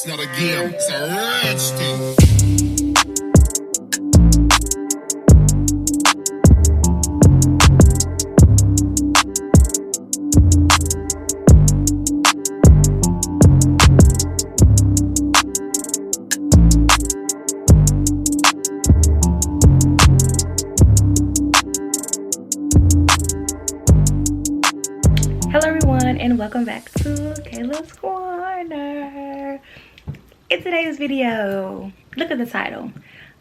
It's not a game, it's a rich thing. Hello everyone, and welcome back to Kayla's Corner. In today's video, look at the title.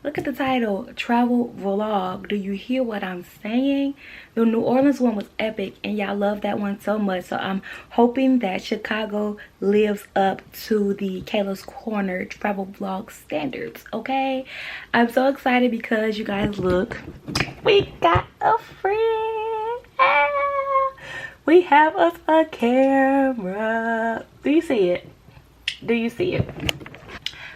Look at the title, travel vlog. Do you hear what I'm saying? The New Orleans one was epic and y'all love that one so much. So I'm hoping that Chicago lives up to the Kayla's Corner travel vlog standards, okay? I'm so excited because you guys look, we got a friend. We have us a camera. Do you see it? Do you see it?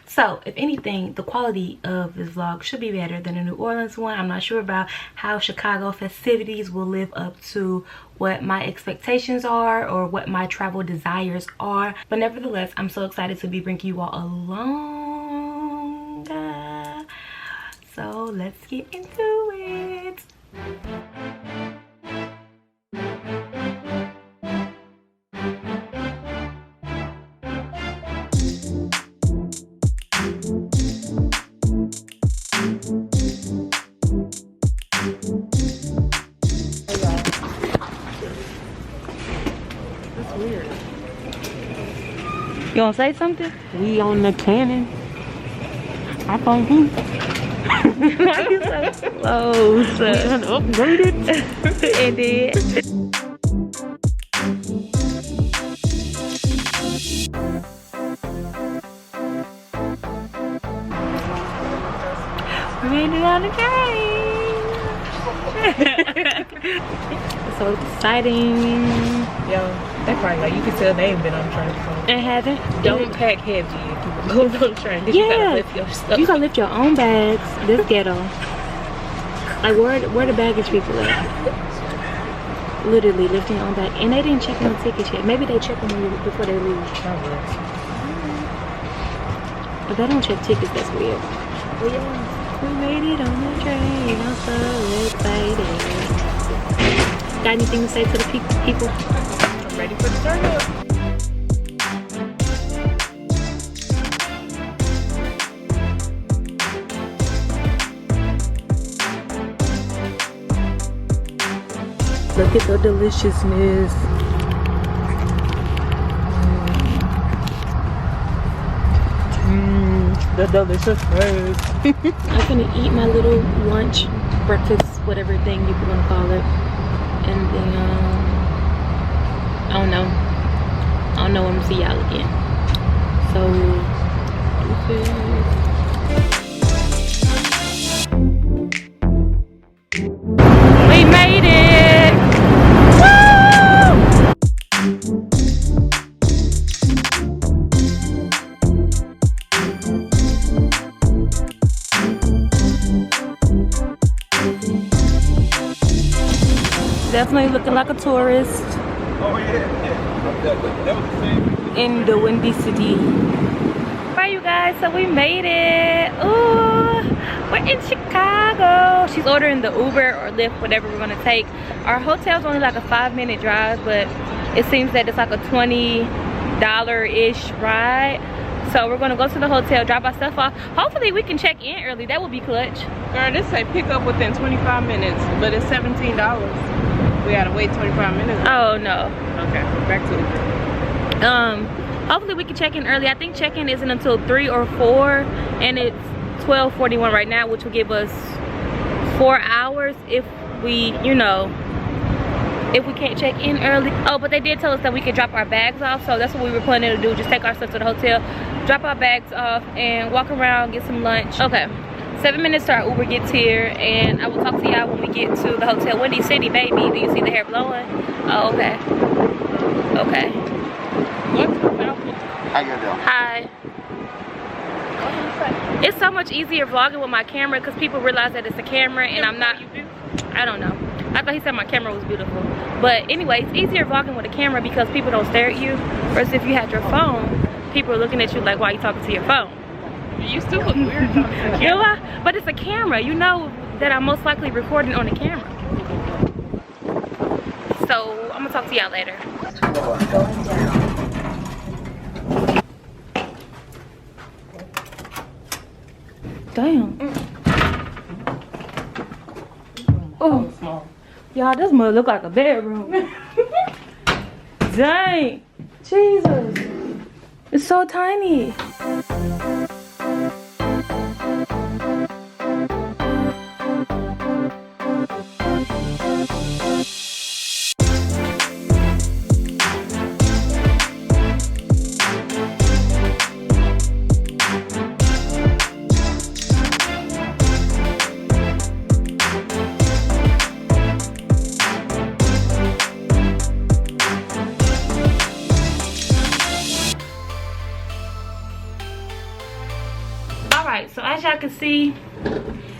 So, if anything, the quality of this vlog should be better than the New Orleans one. I'm not sure about how Chicago festivities will live up to what my expectations are or what my travel desires are. But nevertheless, I'm so excited to be bringing you all along. So, let's get into it. You wanna say something? We on the Canon. iPhone who? Why you so close? We done upgraded. It did. We made it on the train. So exciting. Yo, that's right. Like you can tell they ain't been on the train before. It hasn't. Don't pack heavy if you go on the train. You gotta lift your stuff. You gotta lift your own bags. This ghetto. Like where the baggage people at? Literally lifting your own bag. And they didn't check on the tickets yet. Maybe they check them before they leave. If they don't check tickets, that's weird. Well, yeah. We made it on the train. I'm so excited. Got anything to say to the people? I'm ready for the turn up. Look at the deliciousness. The delicious food. I'm gonna eat my little lunch, breakfast, whatever thing you want to call it. And then, I don't know when I'm gonna see y'all again. So, we made it! Woo! Definitely looking like a tourist. Oh yeah. That was the same. In the windy city. Alright you guys, so we made it. Ooh, we're in Chicago. She's ordering the Uber or Lyft, whatever we're gonna take. Our hotel's only like a 5-minute drive, but it seems that it's like a $20-ish ride. So we're gonna go to the hotel, drop our stuff off. Hopefully we can check in early. That would be clutch. Girl, this say pick up within 25 minutes, but it's $17. We gotta wait 25 minutes. Oh no. Okay, back to the group. Hopefully we can check in early. I think check-in isn't until 3 or 4, and it's 12:41 right now, which will give us 4 hours if we, you know, if we can't check in early. Oh, but they did tell us that we could drop our bags off, so that's what we were planning to do. Just take our stuff to the hotel, drop our bags off, and walk around, get some lunch. Okay, 7 minutes till our Uber gets here, and I will talk to y'all when we get to the hotel. Windy City, baby. Do you see the hair blowing? Oh, okay. Okay. How you doing? Hi. It's so much easier vlogging with my camera because people realize that it's a camera and I'm not. I don't know. I thought he said my camera was beautiful. But anyway, it's easier vlogging with a camera because people don't stare at you. Versus if you had your phone, people are looking at you like, why are you talking to your phone? You still look weird talking to the You know camera. what? But it's a camera. You know that I'm most likely recording on the camera. So I'm gonna talk to y'all later. Damn. Oh, y'all, this mother look like a bedroom. Dang. Jesus. It's so tiny. So as y'all can see,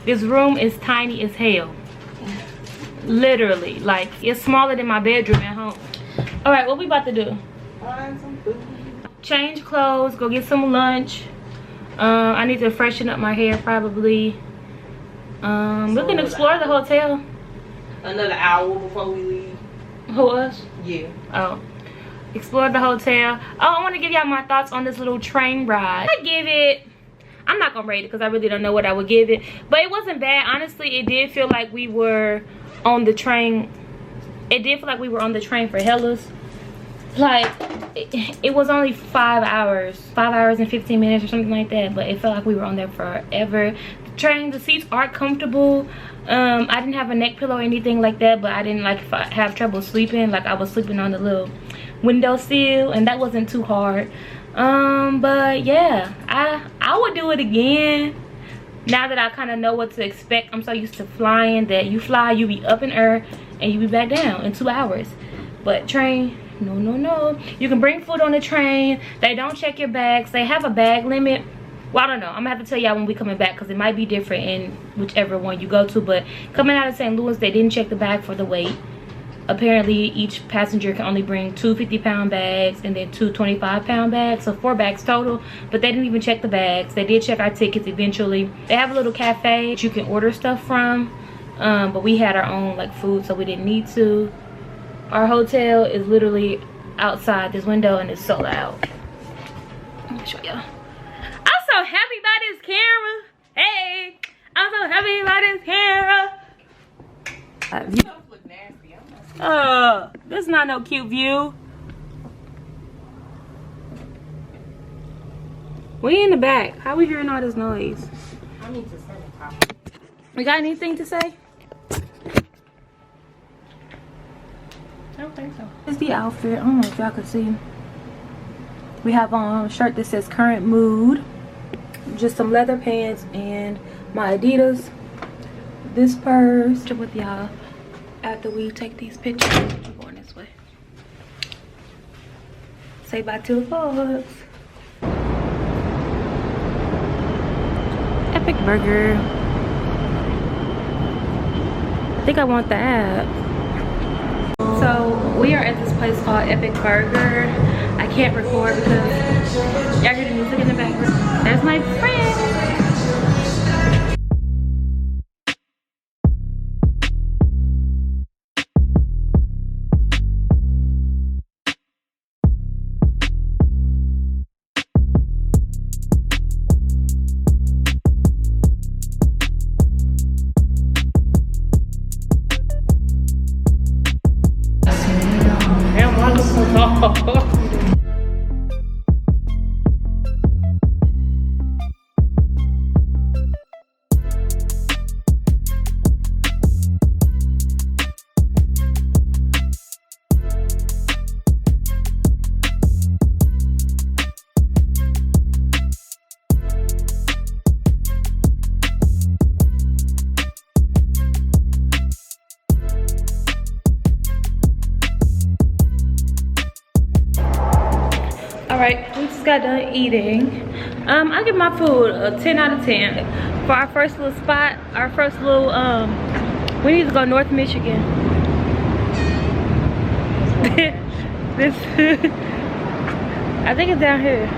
this room is tiny as hell. Literally, like it's smaller than my bedroom at home. All right, what we about to do? Find some food. Change clothes, go get some lunch. I need to freshen up my hair probably. We can explore the hotel. Another hour before we leave. Who, us? Yeah. Oh, explore the hotel. Oh, I want to give y'all my thoughts on this little train ride. I give it, I'm not gonna rate it because I really don't know what I would give it, but it wasn't bad. Honestly, it did feel like we were on the train. It did feel like we were on the train for hellas. Like it was only 5 hours and 15 minutes or something like that, but it felt like we were on there forever. The train, the seats aren't comfortable. I didn't have a neck pillow or anything like that, but I didn't like have trouble sleeping. Like I was sleeping on the little window sill, and that wasn't too hard. But yeah, I would do it again now that I kind of know what to expect. I'm so used to flying that you fly, you be up in air and you be back down in 2 hours. But train, no. You can bring food on the train. They don't check your bags. They have a bag limit. Well, I don't know, I'm gonna have to tell y'all when we coming back because it might be different in whichever one you go to. But coming out of St. Louis, they didn't check the bag for the weight. Apparently each passenger can only bring 2 50-pound bags and then 2 25-pound bags, so 4 bags total. But they didn't even check the bags. They did check our tickets eventually. They have a little cafe that you can order stuff from, but we had our own like food, so we didn't need to. Our hotel is literally outside this window and it's so loud. Let me show y'all. I'm so happy about this camera. Hey, I'm so happy about this camera. This is not no cute view. We in the back. How we hearing all this noise? I need to send a copy. We got anything to say? I don't think so. This is the outfit. I don't know if y'all can see. We have on a shirt that says current mood. Just some leather pants and my Adidas. This purse. With y'all after we take these pictures. I'm going this way. Say bye to the vlogs. Epic Burger. I think I want the app. So we are at this place called Epic Burger. I can't record because y'all hear the music in the background. There's my friend. Alright, we just got done eating. I give my food a 10 out of 10. For our first little spot, our first little, we need to go North Michigan. I think it's down here.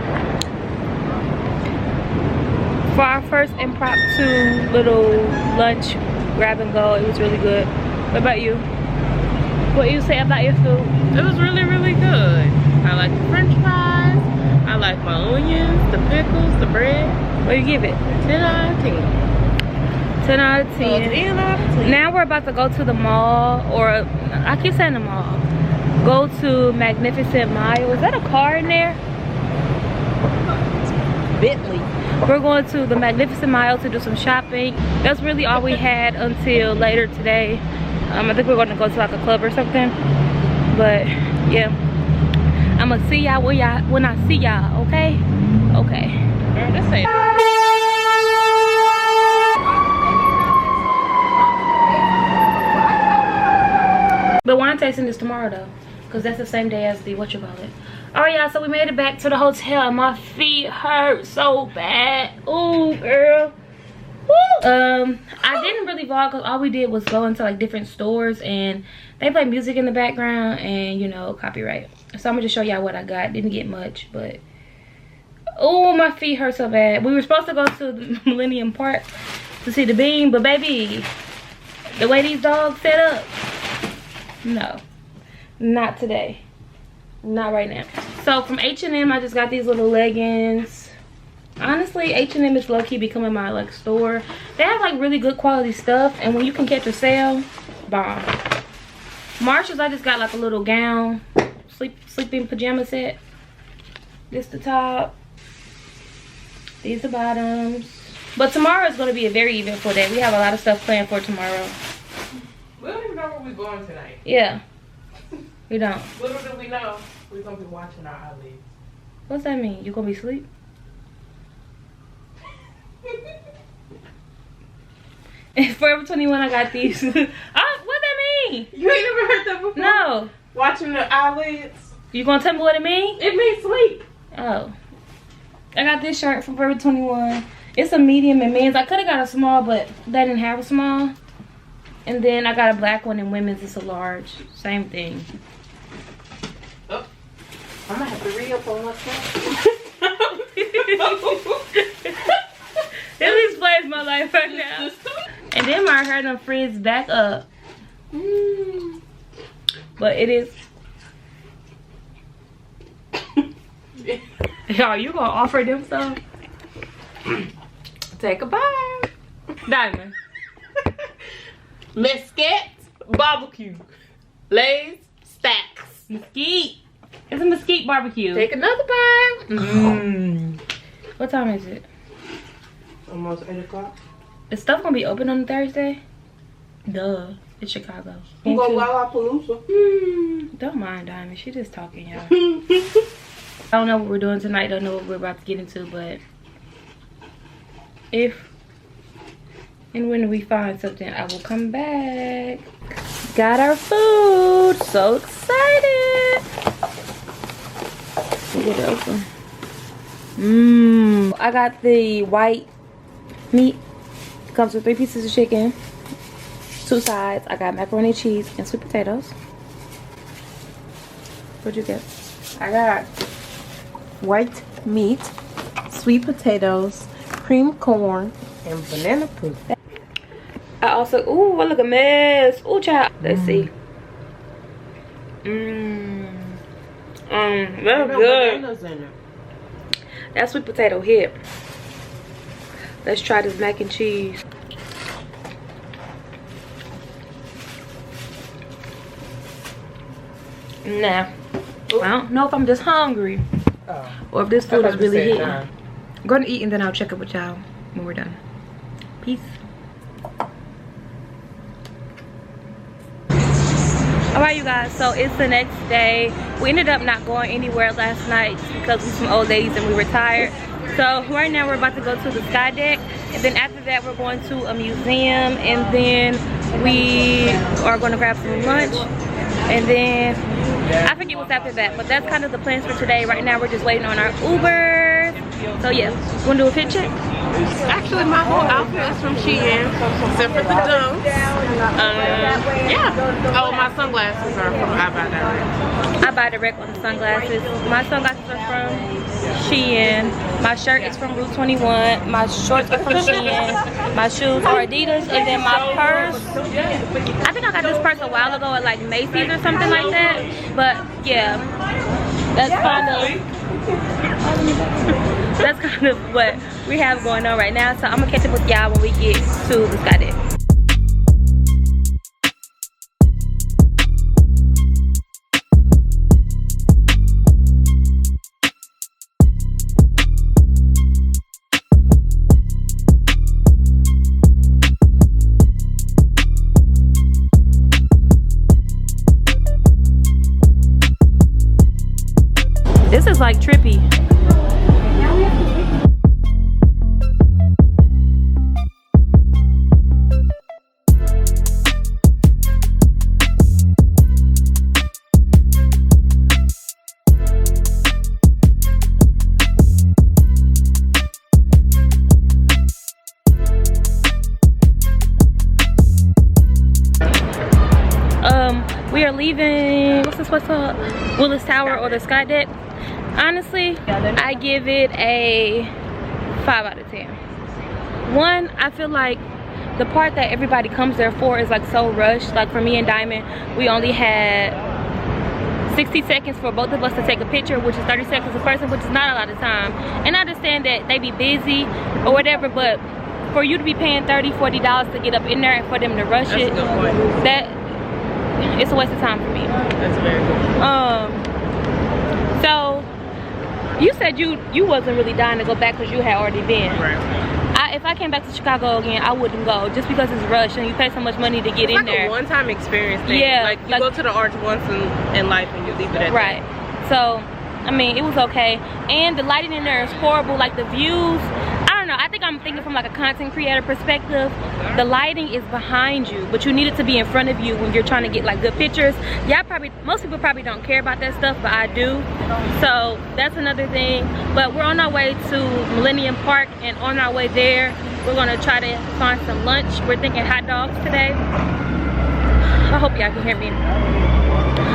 for our first impromptu little lunch grab and go. It was really good. What about you? What you say about your food? It was really, really good. I like the french fries. I like my onions, the pickles, the bread. What do you give it? 10 out of 10. 10 out of 10. 10 out of 10. Now we're about to go to the mall, or I keep saying the mall. Go to Magnificent Mile. Is that a car in there? Bentley. We're going to the Magnificent Mile to do some shopping. That's really all we had until later today. I think we're going to go to like a club or something. But yeah, I'm gonna see y'all when I see y'all. Okay? Okay. Girl, let's say. But wine tasting is tomorrow though, because that's the same day as the whatchamacallit. Alright y'all, so we made it back to the hotel and my feet hurt so bad. Ooh, girl. Woo. I didn't really vlog because all we did was go into like different stores and they play music in the background and you know, copyright. So I'm gonna just show y'all what I got. Didn't get much, but oh, my feet hurt so bad. We were supposed to go to the Millennium Park to see the beam, but baby, the way these dogs set up, no, not today, not right now. So from H&M, I just got these little leggings. Honestly, H&M is low-key becoming my like store. They have like really good quality stuff, and when you can catch a sale, bomb. Marshalls, I just got like a little gown, sleeping pajama set. This the top, these the bottoms. But tomorrow is going to be a very eventful day. We have a lot of stuff planned for tomorrow. We don't even know where we're going tonight. Yeah, we don't. Little do we know, we're going to be watching our eyelids. What's that mean? You gonna be asleep? And Forever 21, I got these. What that mean? You ain't never heard that before? No. Watching the eyelids. You gonna tell me what it mean? It means sleep. Oh. I got this shirt from Forever 21. It's a medium in men's. I could have got a small, but they didn't have a small. And then I got a black one in women's. It's a large. Same thing. Oh. I'm gonna have to re-up on what's that. This explains my life right now. And then my hair done frizz back up. But it is. Y'all, you gonna offer them some? Take a bite. Diamond. Mesquite barbecue. Lay's stacks. Mesquite. It's a mesquite barbecue. Take another bite. What time is it? Almost 8 o'clock. Is stuff gonna be open on Thursday? Duh. It's Chicago. I'm going to Lollapalooza. Don't mind Diamond. She just talking, y'all. I don't know what we're doing tonight. Don't know what we're about to get into, but if and when we find something, I will come back. Got our food. So excited. Get it open. I got the white meat. Comes with 3 pieces of chicken, 2 sides. I got macaroni and cheese and sweet potatoes. What'd you get? I got white meat, sweet potatoes, cream corn, and banana pudding. I also, ooh, look a mess. Ooh, child. Let's see. That's good. Bananas in it. That sweet potato hit. Let's try this mac and cheese. Nah. Ooh. I don't know if I'm just hungry or if this food is really hitting. I'm gonna eat and then I'll check up with y'all when we're done. Peace. Alright you guys, so it's the next day. We ended up not going anywhere last night because we're some old ladies and we were tired. So right now we're about to go to the sky deck, and then after that we're going to a museum, and then we are going to grab some lunch, and then I forget what's after that, but that's kind of the plans for today. Right now we're just waiting on our Uber. So yeah, wanna do a fit check? Actually, my whole outfit is from Shein, except for the dunks. Yeah. Oh, my sunglasses are from I buy direct on the sunglasses. My sunglasses are from Shein. My shirt is from Route 21. My shorts are from Shein. My shoes are Adidas. And then my purse, I think I got this purse a while ago at like Macy's or something like that. But yeah, that's kind of what we have going on right now. So I'm gonna catch up with y'all when we get to the sky deck. This is like trippy. We are leaving, what's up? Willis Tower or the sky deck. Honestly, I give it a 5 out of 10. One, I feel like the part that everybody comes there for is like so rushed. Like for me and Diamond, we only had 60 seconds for both of us to take a picture, which is 30 seconds a person, which is not a lot of time. And I understand that they be busy or whatever, but for you to be paying $30, $40 to get up in there and for them to rush it, it's a waste of time for me. That's very good. So you said you wasn't really dying to go back because you had already been. Right. If I came back to Chicago again, I wouldn't go just because it's rushed and you pay so much money to get in there. It's like a one-time experience thing. Yeah, like you go to the arch once in life and you leave it at right. That. So I mean, it was okay. And the lighting in there is horrible. Like the views, I don't know. I think I'm thinking from like a content creator perspective. The lighting is behind you, but you need it to be in front of you when you're trying to get like good pictures. Yeah, most people probably don't care about that stuff, but I do. So that's another thing. But we're on our way to Millennium Park, and on our way there, we're gonna try to find some lunch. We're thinking hot dogs today. I hope y'all can hear me.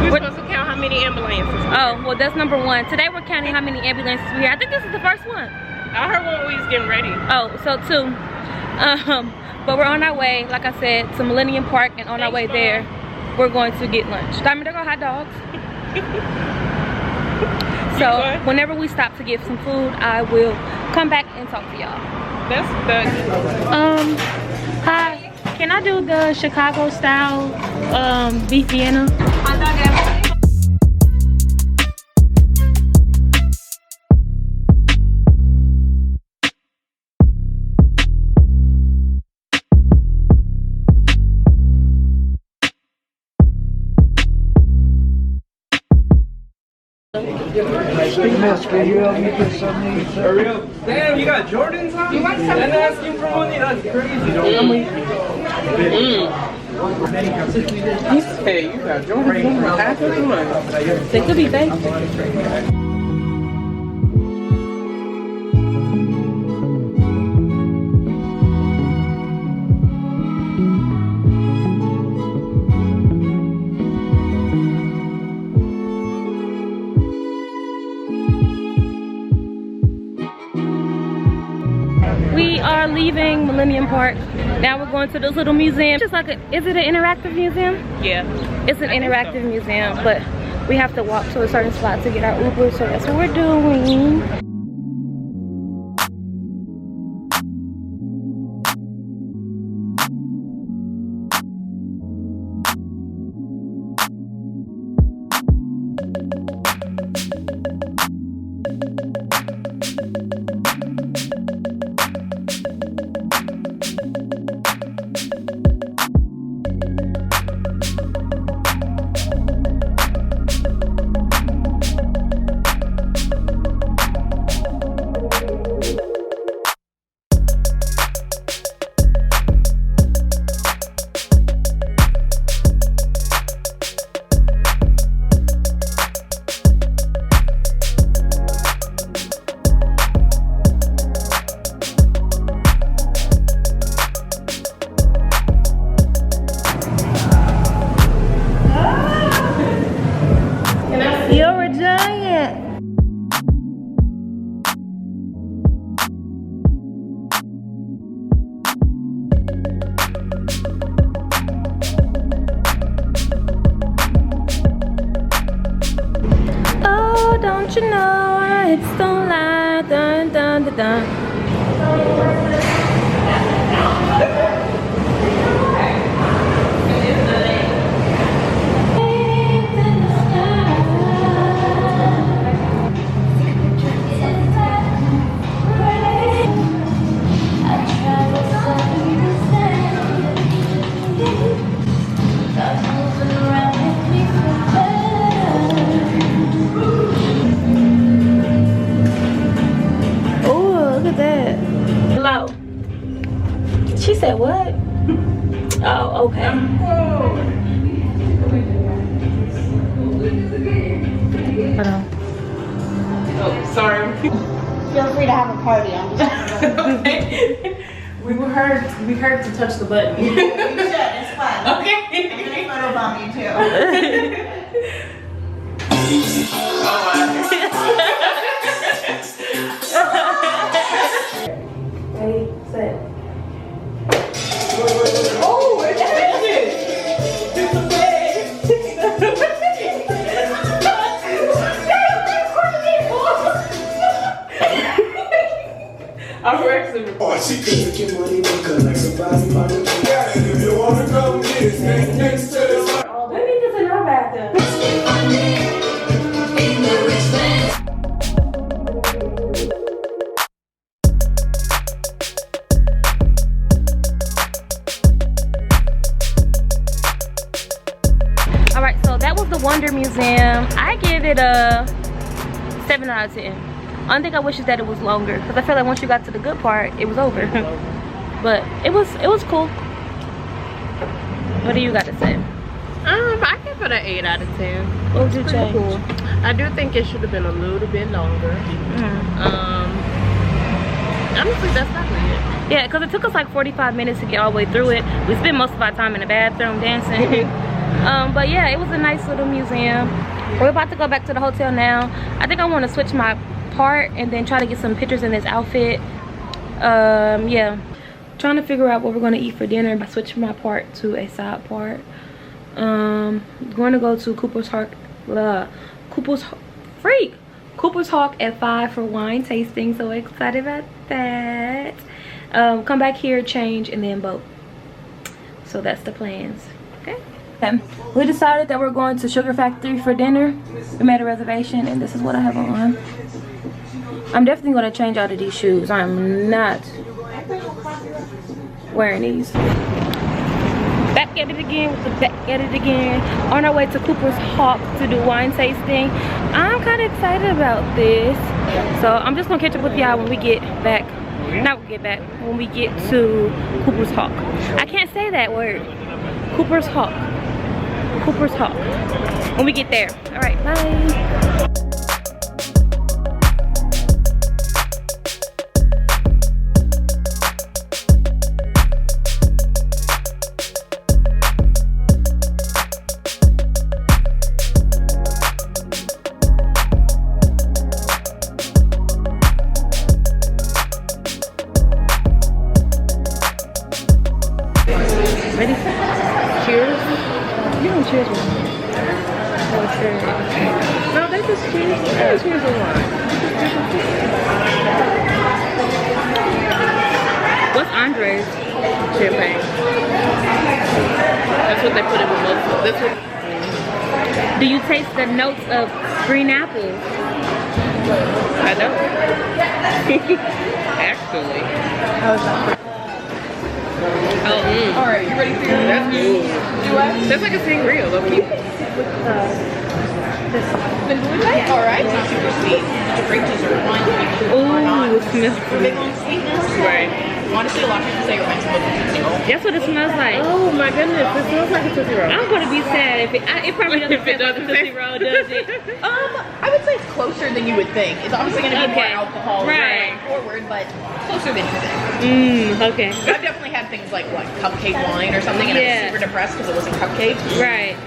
We're supposed to count how many ambulances. Oh, well, that's number one. Today we're counting how many ambulances we hear. I think this is the first one. I heard one we was getting ready. Oh, so 2. But we're on our way, like I said, to Millennium Park, and on our way there, we're going to get lunch. Diamond, there go hot dogs. So whenever we stop to get some food, I will come back and talk to y'all. That's the. Hi. Can I do the Chicago style beef Vienna? Damn, you got Jordans on? You want some? And asking for money, that's crazy. Hey, you got Jordans on half of the money. They could be fake. We are leaving Millennium Park. Now we're going to this little museum. Just like is it an interactive museum? Yeah. It's an interactive museum, but we have to walk to a certain spot to get our Uber, so that's what we're doing. Don't you know it's don't lie, dun dun dun dun. Hello. She said what? Oh, okay. Hold on. Oh, sorry. Feel free to have a party. I'm just Okay. We heard to touch the button. You should. It's fun. Okay. I'm gonna photobomb you too. Ready, set. Oh, where's that? I'm actually Oh, she could get money maker like somebody money. Yeah, if you wanna come get it, next to the Let me get to know back then. Alright, so that was the Wonder Museum. I give it a 7 out of 10. Only thing I wish is that it was longer, because I feel like once you got to the good part, it was over. But it was cool. What do you got to say? I give it an 8 out of 10. What would you Pretty change? cool. I do think it should have been a little bit longer. Honestly, that's definitely it. Yeah, because it took us like 45 minutes to get all the way through it. We spent most of our time in the bathroom dancing. But yeah, it was a nice little museum. We're about to go back to the hotel now. I think I want to switch my part and then try to get some pictures in this outfit. Yeah, trying to figure out what we're going to eat for dinner by switching my part to a side part. Going to go to Cooper's Hawk at 5 for wine tasting. So excited about that. Come back here, change, and then boat. So that's the plans. Okay, we decided that we're going to Sugar Factory for dinner. We made a reservation and this is what I have on. I'm definitely going to change out of these shoes. I'm not wearing these. Back at it again with the back at it again. On our way to Cooper's Hawk to do wine tasting. I'm kind of excited about this. So I'm just going to catch up with y'all when we get back. When we get to Cooper's Hawk. I can't say that word. Cooper's Hawk. Cooper's Hawk. When we get there. All right, bye. Ready? Cheers? You don't cheers with wine. Oh, cheers. No, they just cheers. They cheers with wine. What's Andre's? Champagne. That's what they put in with most of this one. Do you taste the notes of green apples? I know. Actually. All right, you ready for your That's good. That's like a sangria, low key. All right, it's not super sweet. The grape juice or wine to make sure Ooh, or not. it smells Big on sweetness. Right. Honestly, a lot of people say it reminds me of a Tootsie Roll. That's what it smells like. Oh my goodness, it smells like a Tootsie Roll. I'm gonna be sad if it probably doesn't If it taste like a doesn't Tootsie taste- Roll, does it? I would say it's closer than you would think. It's obviously going to be more Okay. alcohol Right. going forward, but closer than you think. Okay. I've definitely had things like what, cupcake wine or something, and I Yeah. was super depressed because it wasn't cupcake. Right.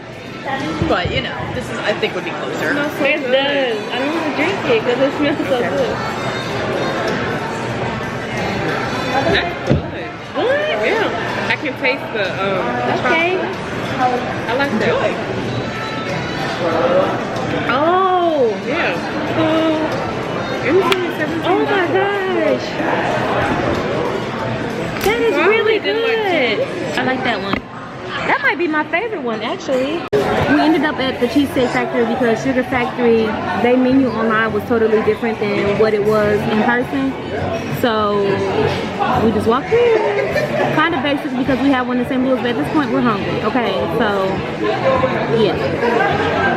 But you know, this is I think would be closer. It does. I don't want to drink it because it smells so good. That's good. What? Yeah. I can taste the Okay. I like that. Enjoy. Oh. Yeah. gosh. That is really good. I like that one. That might be my favorite one, actually. We ended up at the Cheesecake Factory because Sugar Factory, their menu online was totally different than what it was in person. So we just walked in. Kind of basic because we have one in St. Louis, but at this point we're hungry. Okay, so yeah.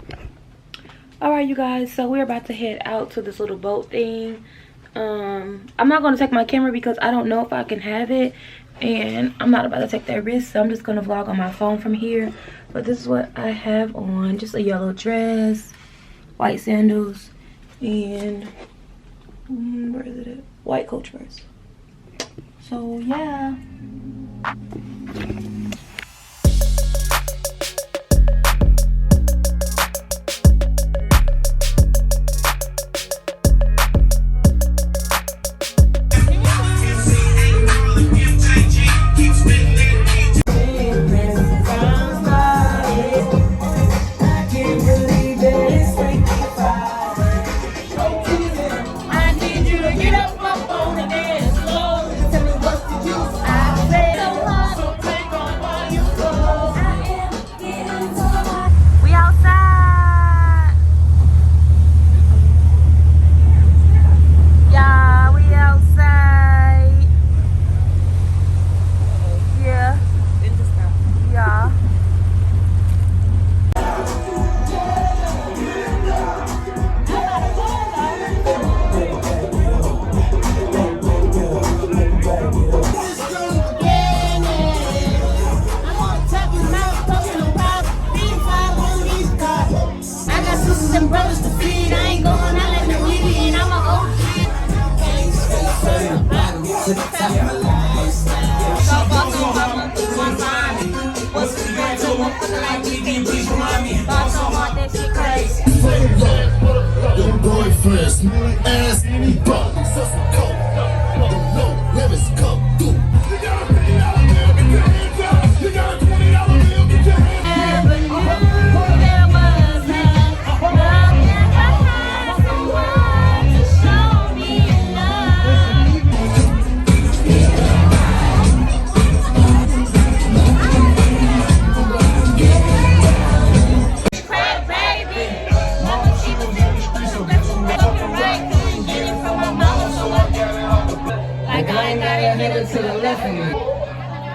Alright, you guys, so we're about to head out to this little boat thing. I'm not going to take my camera because I don't know if I can have it. And I'm not about to take that risk, so I'm just going to vlog on my phone from here. But this is what I have on. Just a yellow dress, white sandals, and where is it at? White Coach purse. So yeah.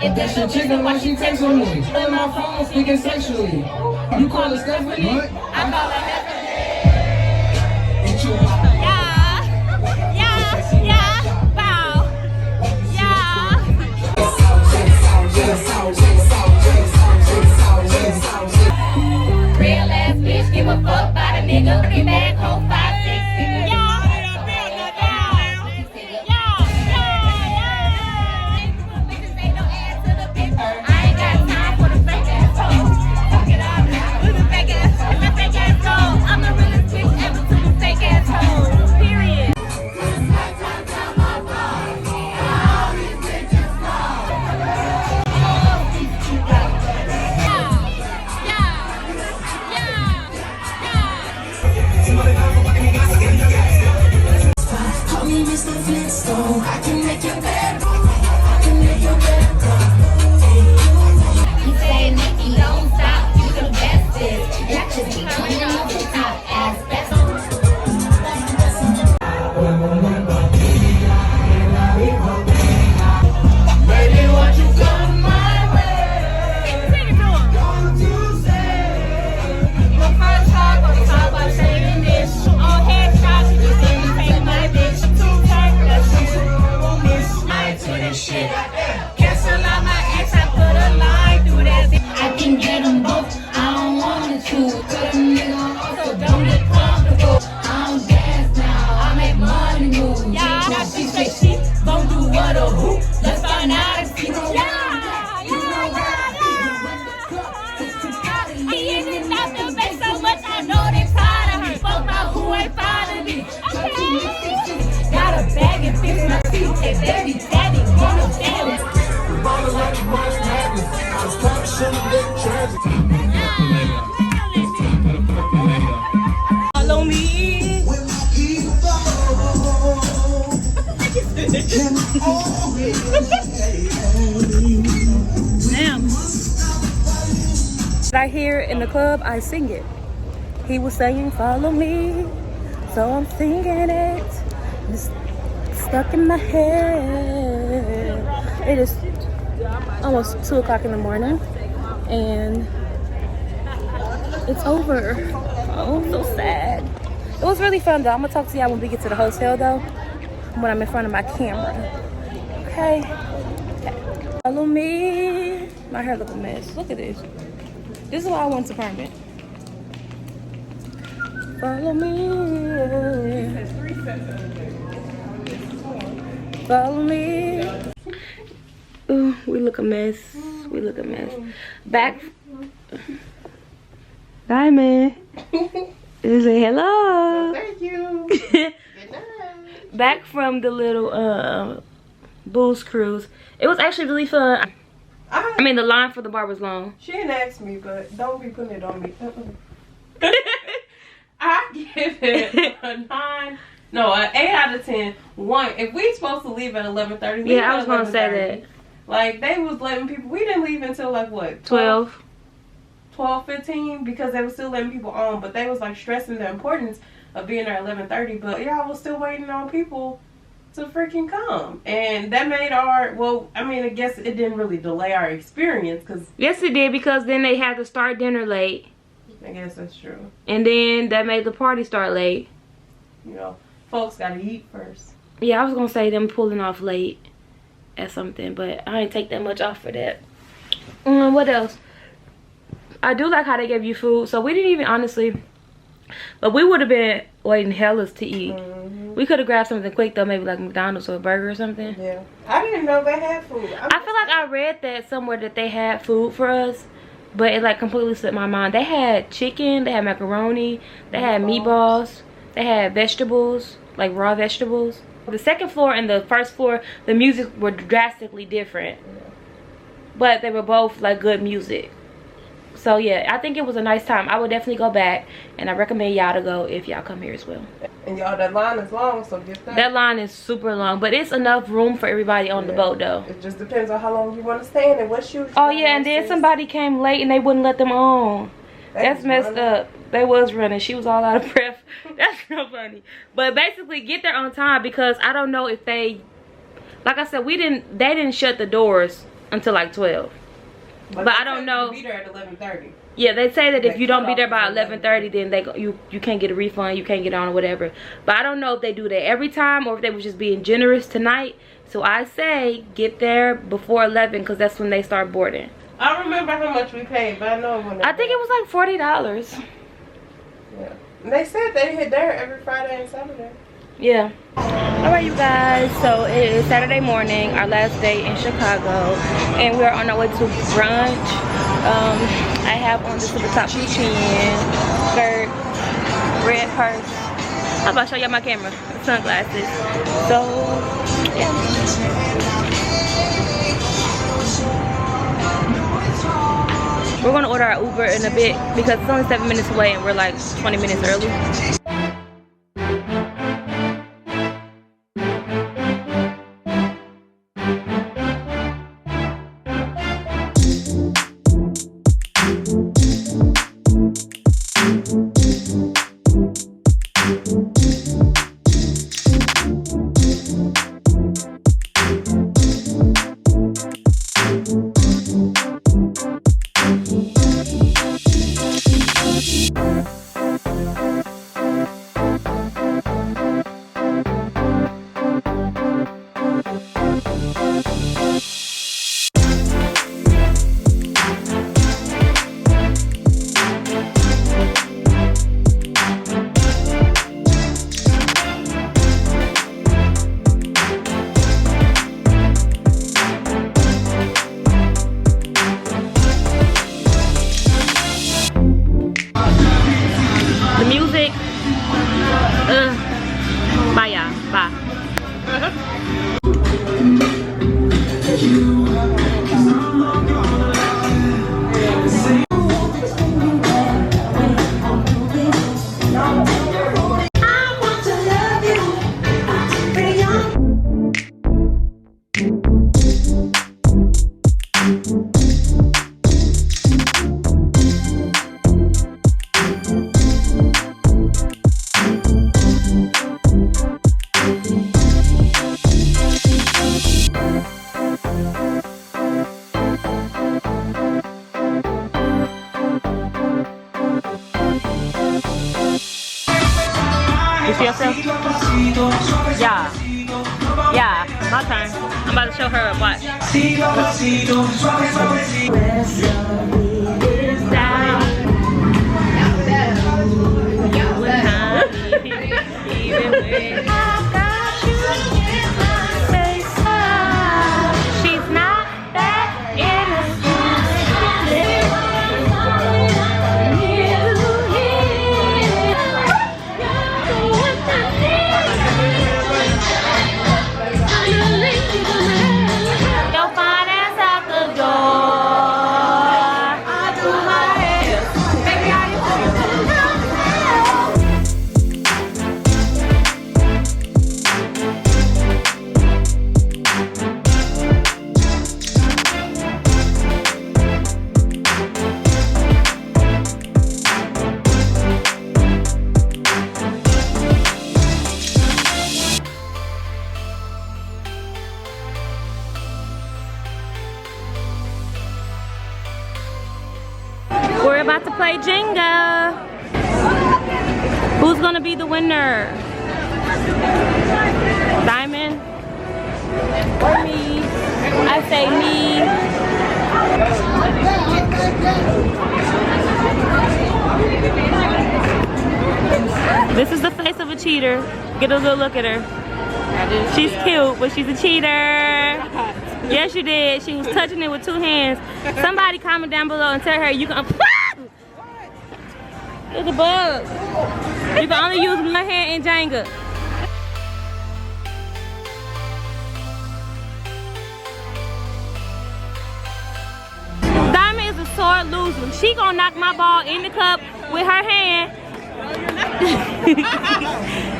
If that's your chicken, why she text on me? On my phone, speaking sexually. You call her Stephanie? What? I call her Stephanie. Yeah, bow. Yeah. Real ass bitch, give a fuck about a nigga. Bring back home 5, 6, 6. Follow me. I hear in the club, I sing it. He was saying, follow me. So I'm singing it. It's stuck in my head. It is almost 2 o'clock in the morning. And it's over. Oh, I'm so sad. It was really fun though. I'm gonna talk to y'all when we get to the hotel though. When I'm in front of my camera. Okay. Follow me. My hair look a mess. Look at this. This is why I want to permit. Follow me. Follow me. Ooh, we look a mess. We look a mess. Back. Diamond. Say hello. Thank you. Good night. Back from the little booze cruise. It was actually really fun. I mean, the line for the bar was long. She didn't ask me, but don't be putting it on me. I give it a 9. No, an 8 out of 10. One, if we supposed to leave at 11:30, yeah, I was gonna say that. Like they was letting people. We didn't leave until like what? 12:15 because they were still letting people on, but they was like stressing the importance of being there at 11:30. But yeah, I was still waiting on people to freaking come, and that made our, well, I mean, I guess it didn't really delay our experience because yes, it did, because then they had to start dinner late. I guess that's true. And then that made the party start late. You know, folks gotta eat first. Yeah, I was gonna say them pulling off late at something, but I ain't take that much off for that. What else? I do like how they gave you food. So we didn't even, honestly, but we would have been waiting hellas to eat. We could have grabbed something quick though, maybe like McDonald's or a burger or something. Yeah, I didn't know they had food. I feel like I read that somewhere that they had food for us, but it like completely slipped my mind. They had chicken, they had macaroni, they had meatballs, they had vegetables, like raw vegetables. The second floor and the first floor, the music were drastically different, but they were both like good music. So yeah, I think it was a nice time. I would definitely go back, and I recommend y'all to go if y'all come here as well. And y'all, that line is long, so get that. That line is super long, but it's enough room for everybody on the boat though. It just depends on how long you want to stay in and what shoes. Oh yeah, and then somebody came late and they wouldn't let them on. That's messed up. They was running. She was all out of breath. That's so funny. But basically, get there on time, because I don't know if they, like I said, they didn't shut the doors until like 12. But I don't know. Be there at 11:30. Yeah, they say that if you don't be there by 11:30, then you can't get a refund, you can't get on or whatever. But I don't know if they do that every time or if they were just being generous tonight. So I say get there before 11, because that's when they start boarding. I don't remember how much we paid, but I know when. I think it was like $40. Yeah, and they said they hit there every Friday and Saturday. Yeah. Alright you guys, so it is Saturday morning, our last day in Chicago, and we're on our way to brunch. I have on this super top chin, skirt, red purse. I'm about to show y'all my camera, sunglasses. So yeah. We're gonna order our Uber in a bit because it's only 7 minutes away and we're like 20 minutes early. See yourself? Yeah. Yeah, my turn. I'm about to show her a watch. She's not that We're about to play Jenga. Who's gonna be the winner? Diamond or me? I say me. This is the face of a cheater. Get a good look at her. She's cute, but she's a cheater. Yes, you did. She was touching it with 2 hands. Somebody comment down below and tell her you can. It's a bug. You can only use one hand in Jenga. Diamond is a sore loser. She gonna knock my ball in the cup with her hand.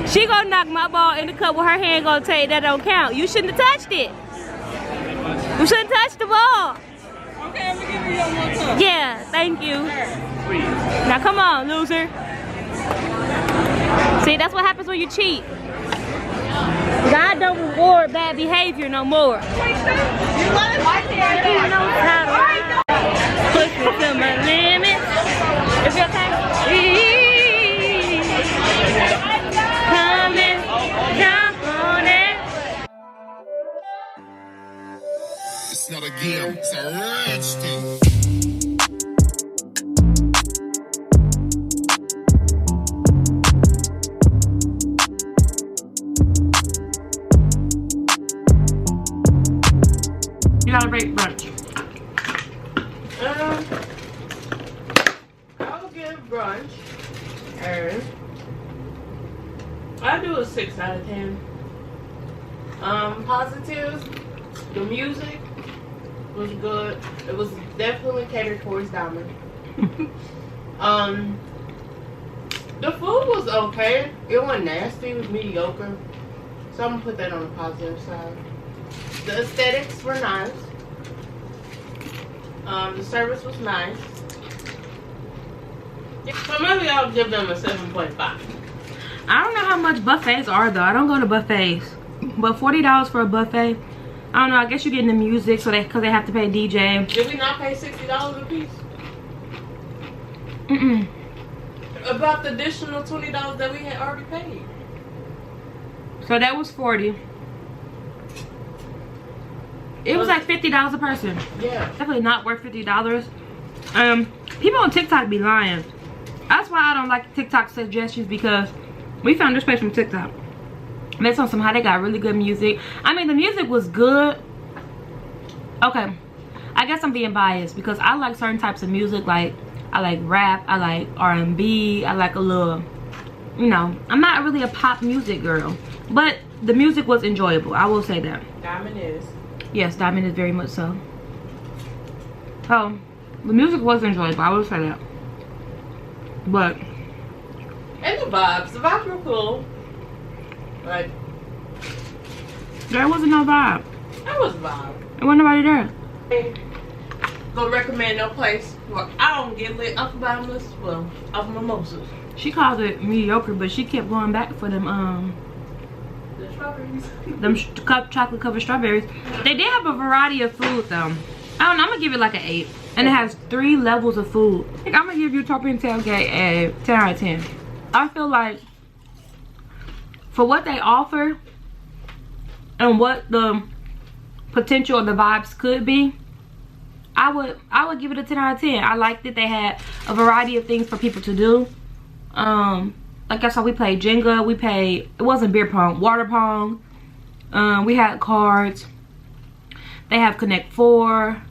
She gonna knock my ball in the cup with her hand. Gonna tell you that don't count. You shouldn't have touched it. You shouldn't touch the ball. Okay, I'm gonna give you one more cup. Yeah, thank you. Now come on, loser. See, that's what happens when you cheat. God don't reward bad behavior no more. Push me to my limit. Is it okay? Come and jump on it. It's not a game, it's a rich thing. You gotta rate Brunch. I'll give Brunch. I do a 6 out of 10. Positives. The music was good. It was definitely catered towards Diamond. The food was okay. It wasn't nasty. It was mediocre. So I'm gonna put that on the positive side. The aesthetics were nice. The service was nice. So maybe I'll give them a 7.5. I don't know how much buffets are though. I don't go to buffets. But $40 for a buffet, I don't know. I guess you're getting the music so because they have to pay DJ. Did we not pay $60 a piece? Mm-mm. About the additional $20 that we had already paid. So that was $40. It was like $50 a person. Yeah. Definitely not worth $50. People on TikTok be lying. That's why I don't like TikTok suggestions, because we found this place from TikTok. They told somehow they got really good music. I mean, the music was good. Okay, I guess I'm being biased because I like certain types of music. Like, I like rap, I like R&B, I like a little, you know, I'm not really a pop music girl, but the music was enjoyable. I will say that. Diamond is. Yes, Diamond is very much so. So, the music was enjoyable. I will say that. But and the vibes were cool. Like, there wasn't no vibe. that was a vibe. There wasn't nobody there. Gonna recommend no place where I don't get lit off bottomless, well, off mimosas. She called it mediocre, but she kept going back for them The strawberries. them chocolate covered strawberries. They did have a variety of food though. I don't know, I'm gonna give it like an 8. And it has 3 levels of food. I'm gonna give Utopian Tailgate a 10 out of 10. I feel like for what they offer and what the potential of the vibes could be, I would give it a 10 out of 10. I liked that they had a variety of things for people to do. Like I saw, we played Jenga, it wasn't beer pong, water pong. We had cards. They have Connect 4.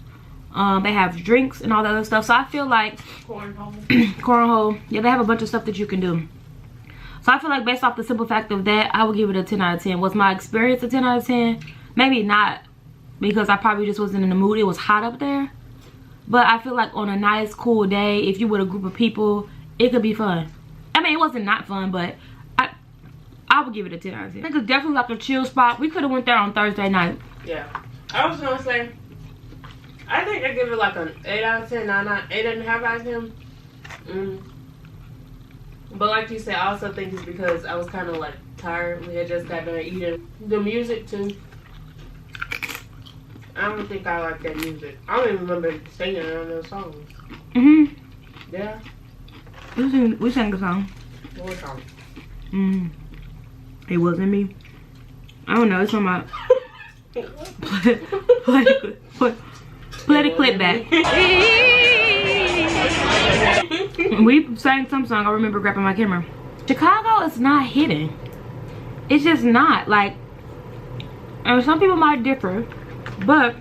They have drinks and all that other stuff. So I feel like cornhole. Yeah, they have a bunch of stuff that you can do. So I feel like based off the simple fact of that, I would give it a 10 out of 10. Was my experience a 10 out of 10? Maybe not, because I probably just wasn't in the mood. It was hot up there. But I feel like on a nice, cool day, if you with a group of people, it could be fun. I mean, it wasn't not fun, but I would give it a 10 out of 10. I think it's definitely like a chill spot. We could have went there on Thursday night. Yeah. I was gonna say, I think I give it like an 8 out of 10, 8.5 out of 10. But like you said, I also think it's because I was kind of like tired. We had just got done eating. The music too. I don't think I like that music. I don't even remember singing on those songs. Yeah. We sang the song. What song? It wasn't me. I don't know. It's on my play the clip back. We sang some song. I remember grabbing my camera. Chicago is not hidden. It's just not. Like, and some people might differ, but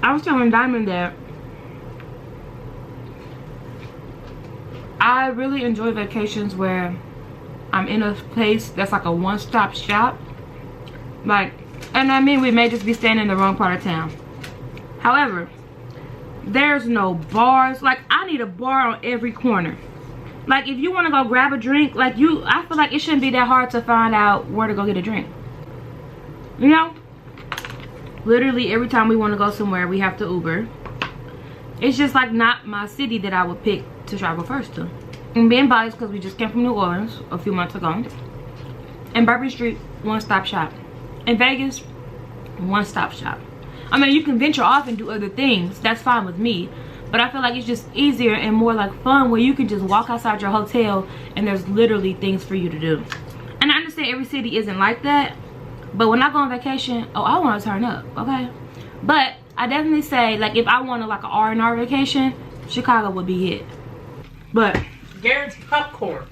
I was telling Diamond that I really enjoy vacations where I'm in a place that's like a one-stop shop. Like, and I mean, we may just be staying in the wrong part of town. However, there's no bars. Like, I need a bar on every corner. Like, if you want to go grab a drink, like, I feel like it shouldn't be that hard to find out where to go get a drink. You know? Literally, every time we want to go somewhere, we have to Uber. It's just, like, not my city that I would pick to travel first to. And being biased because we just came from New Orleans a few months ago. And Bourbon Street, one-stop shop. In Vegas, one-stop shop. I mean, you can venture off and do other things. That's fine with me. But I feel like it's just easier and more like fun where you can just walk outside your hotel and there's literally things for you to do. And I understand every city isn't like that. But when I go on vacation, oh, I want to turn up, okay? But I definitely say, like, if I wanted like an R&R vacation, Chicago would be it. But Garrett's popcorn.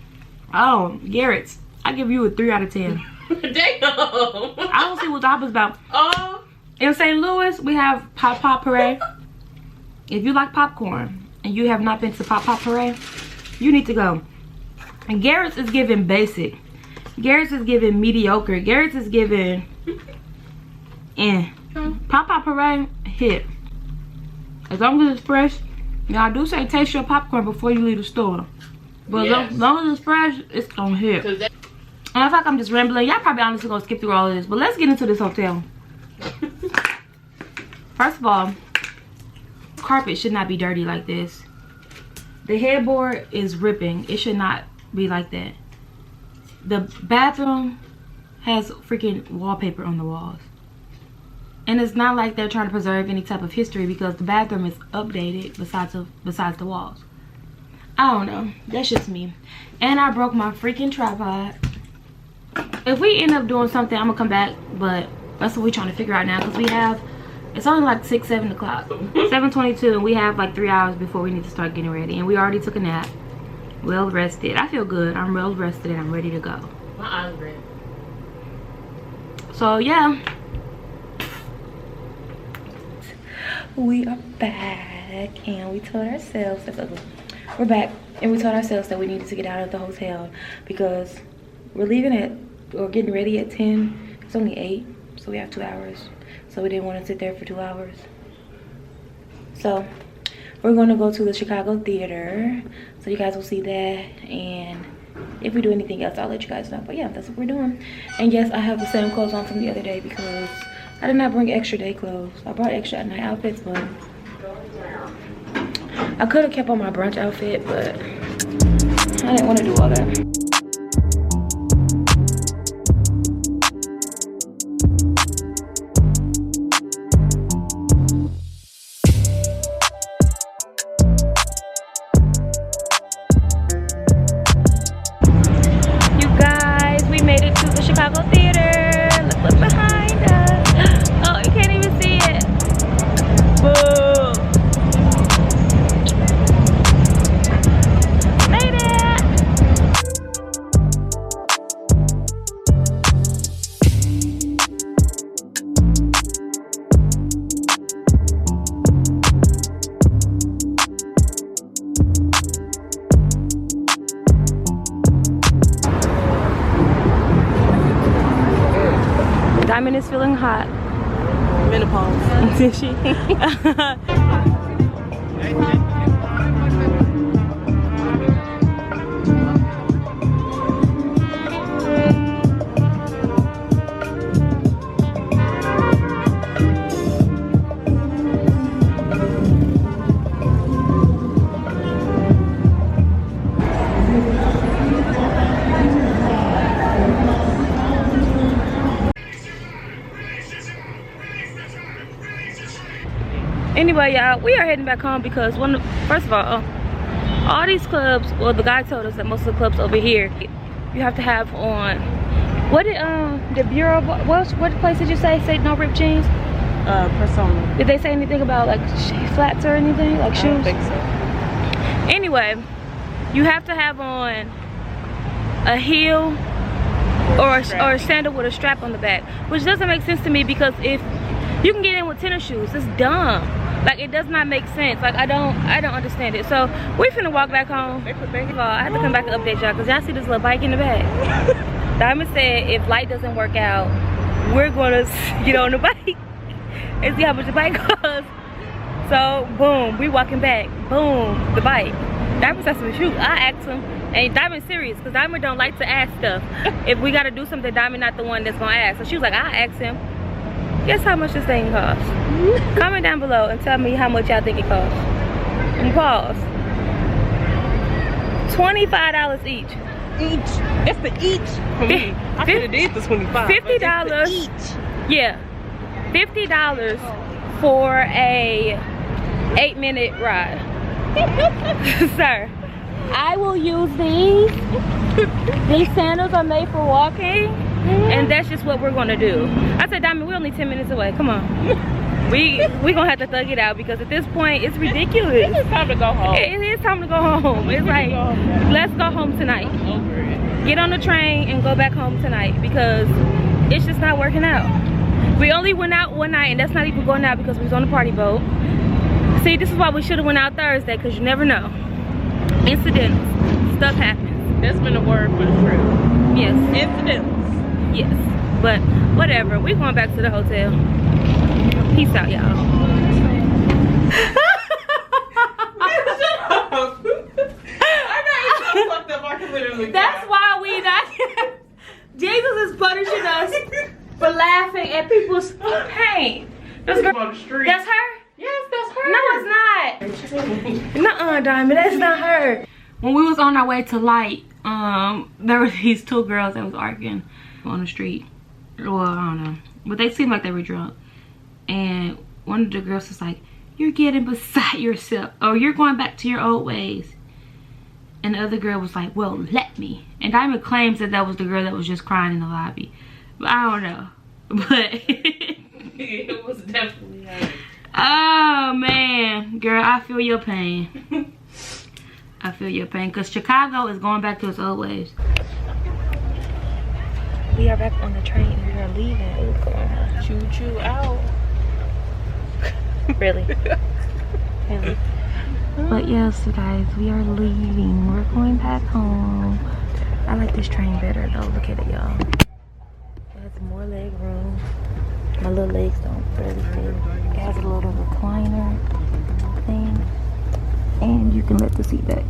Oh, Garrett's. I give you a 3 out of 10. Damn. I don't see what the was about. In St. Louis, we have Pop Pop Parade. If you like popcorn and you have not been to Pop Pop Parade, you need to go. And Garrett's is giving basic. Garrett's is giving mediocre. Garrett's is giving Pop Pop Parade, hit. As long as it's fresh. Now, I do say taste your popcorn before you leave the store. But as long as it's fresh, it's gonna hit. And I feel like I'm just rambling. Y'all probably honestly gonna skip through all of this. But let's get into this hotel. First of all, carpet should not be dirty like this. The headboard is ripping. It should not be like that. The bathroom has freaking wallpaper on the walls. And it's not like they're trying to preserve any type of history because the bathroom is updated besides the walls. I don't know. That's just me. And I broke my freaking tripod. If we end up doing something, I'm gonna come back, but that's what we're trying to figure out now because we have, it's only like 7 o'clock. 7:22, and we have like 3 hours before we need to start getting ready. And we already took a nap. Well rested. I feel good. I'm well rested and I'm ready to go. My eyes red. So yeah. We are back and we told ourselves that we're back and we told ourselves that we needed to get out of the hotel because we're leaving at or getting ready at 10. It's only 8, so we have 2 hours. So we didn't want to sit there for 2 hours. So we're going to go to the Chicago Theater. So you guys will see that. And if we do anything else, I'll let you guys know. But yeah, that's what we're doing. And yes, I have the same clothes on from the other day because I did not bring extra day clothes. I brought extra night outfits, but I could have kept on my brunch outfit, but I didn't want to do all that. is feeling hot. Menopause. Did she? Anyway, y'all, we are heading back home because first of all these clubs, well, the guy told us that most of the clubs over here, you have to have on, what did the Bureau, what place did you say no ripped jeans? Persona. Did they say anything about like flats or anything, like shoes? I don't think so. Anyway, you have to have on a heel or a sandal with a strap on the back, which doesn't make sense to me because if you can get in with tennis shoes, it's dumb. Like, it does not make sense. Like, I don't understand it. So we finna walk back home. First of all, I have to come back and update y'all because y'all see this little bike in the back. Diamond said if light doesn't work out, we're gonna get on the bike and see how much the bike costs. So boom, we walking back. Boom, the bike. Diamond said some shoot. I asked him, and Diamond's serious because Diamond don't like to ask stuff. If we gotta do something, Diamond not the one that's gonna ask. So she was like, I asked him. Guess how much this thing costs? Comment down below and tell me how much y'all think it costs. And pause. $25 each. Each. That's the each for me. I could have did the 25. $50 each. Yeah. $50 for a 8-minute ride. Sir, I will use these. These sandals are made for walking. And that's just what we're gonna do. I said, Diamond, we're only 10 minutes away. Come on. we gonna have to thug it out because at this point it's ridiculous. It's time to go home. It is time to go home. It's like, let's go home tonight. I'm over it. Get on the train and go back home tonight because it's just not working out. We only went out one night, and that's not even going out because we was on the party boat. See, this is why we should have went out Thursday because you never know. Incidentals. Stuff happens. That's been a word for the trip. Yes. Incidentals. Yes, but whatever. We're going back to the hotel. Peace out, y'all. That's why we not. Jesus is punishing us for laughing at people's pain. That's on the street. That's her? Yes, that's her. No, it's not. Nuh-uh, Diamond. That's not her. When we was on our way to Light, there were these two girls that was arguing on the street. Well, I don't know, but they seemed like they were drunk, and one of the girls was like, you're getting beside yourself, or you're going back to your old ways. And the other girl was like, well, let me. And Diamond claims that that was the girl that was just crying in the lobby, but I don't know. But it was definitely her. Oh man, girl, I feel your pain. I feel your pain because Chicago is going back to its old ways. We are back on the train and we are leaving. Choo choo out. Really? Really? But yes, you guys, we are leaving. We're going back home. I like this train better though. Look at it, y'all. It has more leg room. My little legs don't barely fit. It has a little recliner thing. And you can let the seat back.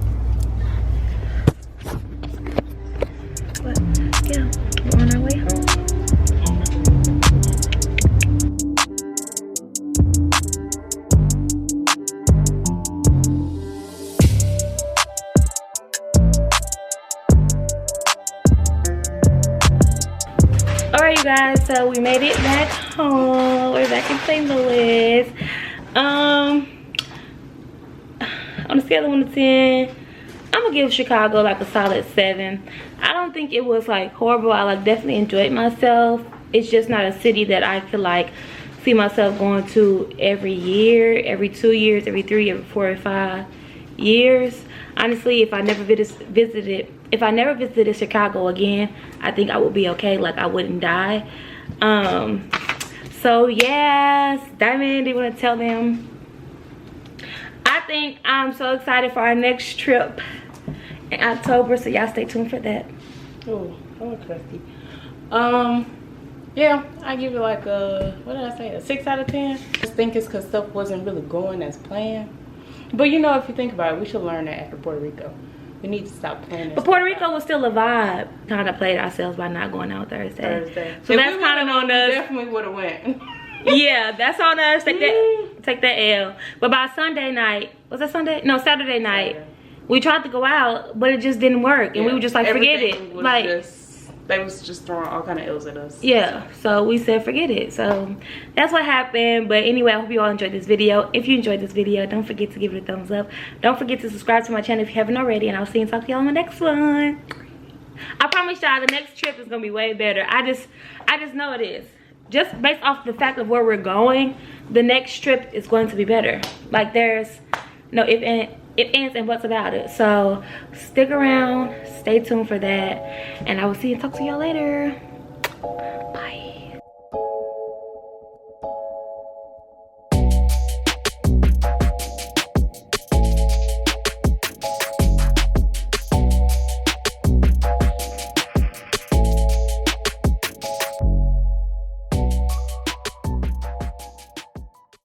But yeah, we're on our way home. Alright, you guys, so we made it back home. We're back in St. Louis. On a scale of 1 to 10, I'm gonna give Chicago like a solid 7. I don't think it was like horrible. I like definitely enjoyed myself. It's just not a city that I could like see myself going to every year, every 2 years, every 3, every 4 or 5 years. Honestly, if I never visited Chicago again, I think I would be okay. Like, I wouldn't die. So yes, Diamond, do you want to tell them? I think I'm so excited for our next trip in October, so y'all stay tuned for that. Oh, I'm crusty. Yeah, I give it like a, what did I say, a 6 out of 10. I just think it's because stuff wasn't really going as planned. But you know, if you think about it, we should learn that after Puerto Rico. We need to stop planning. But Puerto Rico was still a vibe. Kind of played ourselves by not going out Thursday. So if that's kind of on us. Definitely would have went. Yeah, that's on us. Take that L. But by Sunday night, was that Sunday? No, Saturday night. We tried to go out, but it just didn't work, and we were just like, forget it. Like, they was just throwing all kind of L's at us. Yeah, so we said forget it. So that's what happened. But anyway, I hope you all enjoyed this video. If you enjoyed this video, don't forget to give it a thumbs up. Don't forget to subscribe to my channel if you haven't already, and I'll see and talk to y'all on the next one. I promise y'all the next trip is gonna be way better. I just know it is. Just based off the fact of where we're going, the next trip is going to be better. Like, there's no ifs, ands, and buts about it. So stick around, stay tuned for that, and I will see and talk to y'all later. Bye.